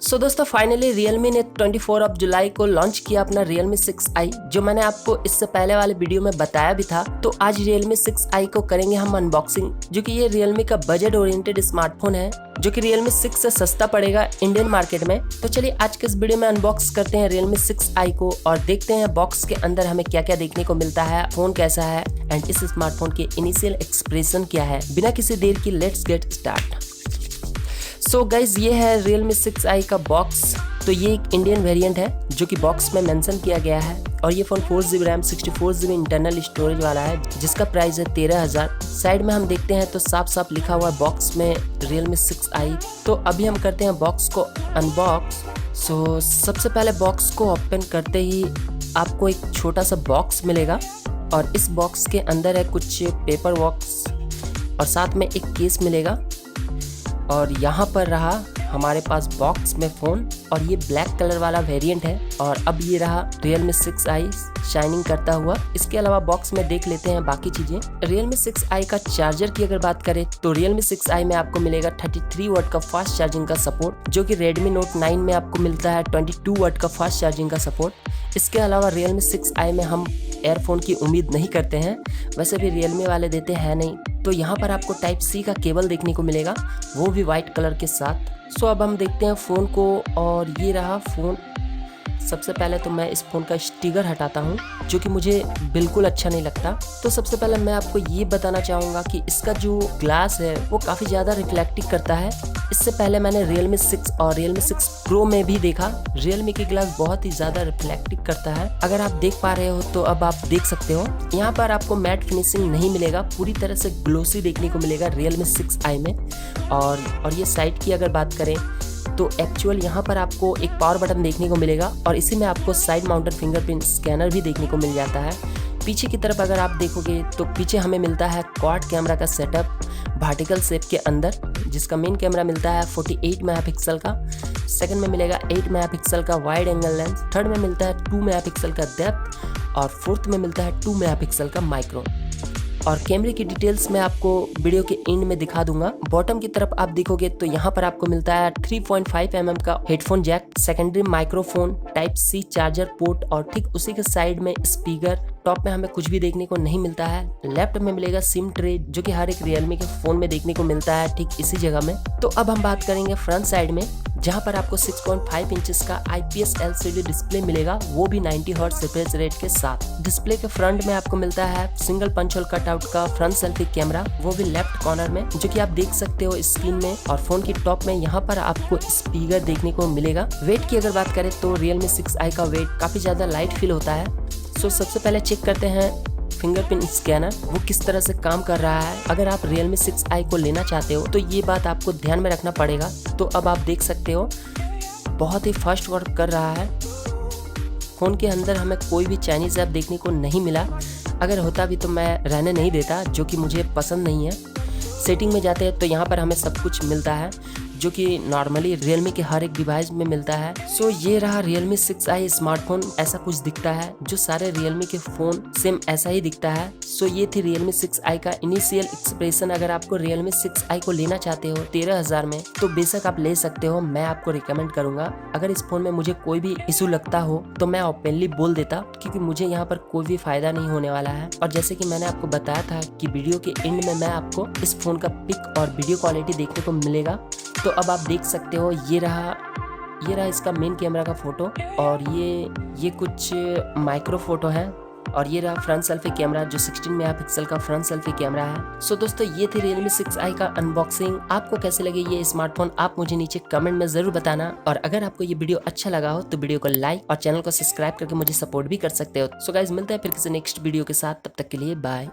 सो दोस्तों finally Realme ने 24 of July को लॉन्च किया अपना Realme 6i, जो मैंने आपको इससे पहले वाले वीडियो में बताया भी था। तो आज Realme 6i को करेंगे हम अनबॉक्सिंग, जो कि ये Realme का बजट ओरिएंटेड स्मार्टफोन है, जो कि Realme 6 से सस्ता पड़ेगा इंडियन मार्केट में। तो चलिए आज के इस वीडियो में अनबॉक्स करते हैं Realme 6i को और देखते हैं बॉक्स के अंदर हमें क्या क्या देखने को मिलता है, फोन कैसा है एंड इस स्मार्टफोन के इनिशियल एक्सप्रेशन क्या है। बिना किसी देर की let's get start. So guys ये है Realme 6i का बॉक्स। तो ये एक इंडियन वेरिएंट है जो कि बॉक्स में मेंशन किया गया है और ये phone 4GB RAM 64GB internal storage वाला है, जिसका प्राइस है 13,000। साइड में हम देखते हैं तो साफ साफ लिखा हुआ है बॉक्स में Realme 6i। तो अभी हम करते हैं बॉक्स को अनबॉक्स। सो सबसे पहले बॉक्स को ओपन करते ही आपको एक छोटा सा बॉक्स मिलेगा और इस बॉक्स के अंदर है कुछ पेपर बॉक्स और साथ में एक केस मिलेगा। और यहाँ पर रहा हमारे पास बॉक्स में फ़ोन और ये ब्लैक कलर वाला वेरिएंट है। और अब ये रहा Realme 6i शाइनिंग करता हुआ। इसके अलावा बॉक्स में देख लेते हैं बाकी चीज़ें। Realme 6i का चार्जर की अगर बात करें तो Realme 6i में आपको मिलेगा 33 वाट का फास्ट चार्जिंग का सपोर्ट, जो कि Redmi Note 9 में आपको मिलता है 22 वाट का फास्ट चार्जिंग का सपोर्ट। इसके अलावा Realme 6i में हम एयरफोन की उम्मीद नहीं करते हैं, वैसे भी Realme वाले देते हैं नहीं। तो यहाँ पर आपको टाइप C का केबल देखने को मिलेगा, वो भी वाइट कलर के साथ। सो अब हम देखते हैं फ़ोन को और ये रहा फ़ोन। सबसे पहले तो मैं इस फ़ोन का स्टिकर हटाता हूँ, जो कि मुझे बिल्कुल अच्छा नहीं लगता। तो सबसे पहले मैं आपको ये बताना चाहूँगा कि इसका जो ग्लास है वो काफ़ी ज़्यादा रिफ्लेक्टिव करता है। इससे पहले मैंने Realme 6 और Realme 6 Pro में भी देखा, Realme की ग्लास बहुत ही ज़्यादा रिफ्लेक्टिव करता है। अगर आप देख पा रहे हो तो अब आप देख सकते हो यहाँ पर आपको मैट फिनिशिंग नहीं मिलेगा, पूरी तरह से ग्लोसी देखने को मिलेगा Realme 6i में। और ये साइड की अगर बात करें तो एक्चुअल यहाँ पर आपको एक पावर बटन देखने को मिलेगा और इसी में आपको साइड माउंटेड फिंगरप्रिंट स्कैनर भी देखने को मिल जाता है। पीछे की तरफ अगर आप देखोगे तो पीछे हमें मिलता है क्वाड कैमरा का सेटअप वर्टिकल शेप के अंदर, जिसका मेन कैमरा मिलता है 48 मेगापिक्सल का। सेकंड में मिलेगा 8 मेगापिक्सल का वाइड एंगल लेंस। थर्ड में मिलता है 2 मेगापिक्सल का डेप्थ और फोर्थ में मिलता है 2 मेगापिक्सल का माइक्रो। और कैमरे की डिटेल्स मैं आपको वीडियो के एंड में दिखा दूंगा। बॉटम की तरफ आप देखोगे तो यहाँ पर आपको मिलता है 3.5 mm का headphone jack, secondary microphone, type C charger port और ठीक उसी के साइड में स्पीकर। टॉप में हमें कुछ भी देखने को नहीं मिलता है। लेफ्ट में मिलेगा सिम ट्रे, जो कि हर एक Realme के फोन में देखने को मिलता है ठीक इसी जगह में। तो अब हम बात करेंगे फ्रंट साइड में, जहाँ पर आपको 6.5 इंचेस का IPS LCD डिस्प्ले मिलेगा, वो भी 90 हर्ट्ज रिफ्रेश रेट के साथ। डिस्प्ले के फ्रंट में आपको मिलता है सिंगल पंच होल कटआउट का फ्रंट सेल्फी कैमरा, वो भी लेफ्ट कॉर्नर में, जो कि आप देख सकते हो स्क्रीन में। और फोन की टॉप में यहाँ पर आपको स्पीकर देखने को मिलेगा। वेट की अगर बात करें तो Realme 6i का वेट काफी ज्यादा लाइट फील होता है। सो सबसे पहले चेक करते हैं फिंगरप्रिंट स्कैनर वो किस तरह से काम कर रहा है। अगर आप Realme 6i को लेना चाहते हो तो ये बात आपको ध्यान में रखना पड़ेगा। तो अब आप देख सकते हो बहुत ही फास्ट वर्क कर रहा है। फ़ोन के अंदर हमें कोई भी चाइनीज़ ऐप देखने को नहीं मिला, अगर होता भी तो मैं रहने नहीं देता, जो कि मुझे पसंद नहीं है। सेटिंग में जाते हैं तो यहाँ पर हमें सब कुछ मिलता है, जो कि नॉर्मली Realme के हर एक डिवाइस में मिलता है। सो ये रहा Realme 6i स्मार्टफोन, ऐसा कुछ दिखता है, जो सारे Realme के फ़ोन सेम ऐसा ही दिखता है। सो ये थी Realme 6i का इनिशियल एक्सप्रेशन। अगर आपको Realme 6i को लेना चाहते हो 13,000 में तो बेशक आप ले सकते हो, मैं आपको रिकमेंड करूंगा। अगर इस फ़ोन में मुझे कोई भी इशू लगता हो तो मैं ओपनली बोल देता, क्योंकि मुझे यहाँ पर कोई भी फ़ायदा नहीं होने वाला है। और जैसे कि मैंने आपको बताया था कि वीडियो के एंड में मैं आपको इस फ़ोन का पिक और वीडियो क्वालिटी देखने को मिलेगा। तो अब आप देख सकते हो ये रहा इसका मेन कैमरा का फोटो और ये कुछ माइक्रो फोटो है। और ये रहा फ्रंट सेल्फी कैमरा, जो 16 मेगापिक्सल का फ्रंट सेल्फी कैमरा है। सो दोस्तों ये थी Realme 6i का अनबॉक्सिंग। आपको कैसे लगे ये स्मार्टफोन आप मुझे नीचे कमेंट में जरूर बताना। और अगर आपको ये वीडियो अच्छा लगा हो तो वीडियो को लाइक और चैनल को सब्सक्राइब करके मुझे सपोर्ट भी कर सकते हो। सो गाइस मिलते हैं फिर किसी नेक्स्ट वीडियो के साथ, तब तक के लिए बाय।